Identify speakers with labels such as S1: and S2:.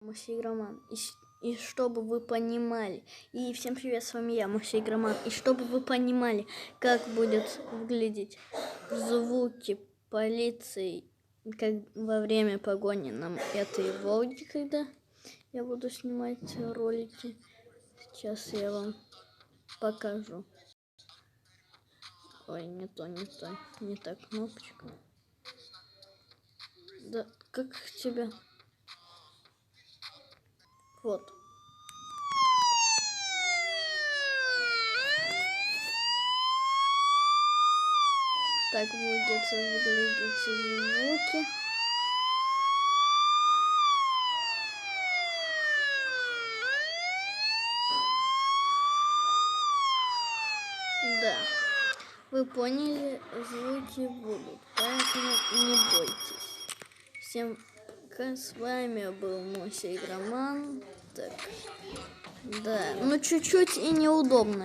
S1: Мусигроман. И чтобы вы понимали, и всем привет, с вами я, Мусигроман. И чтобы вы понимали, как будет выглядеть звуки полиции, как во время погони на этой Волге, когда я буду снимать ролики. Сейчас я вам покажу. Ой, не та кнопочка. Да, как тебя? Вот. Так будет выглядеть звуки. Да, вы поняли, звуки будут, поэтому не бойтесь. Всем пока, с вами был Мусигроман. Так, да, ну чуть-чуть и неудобно.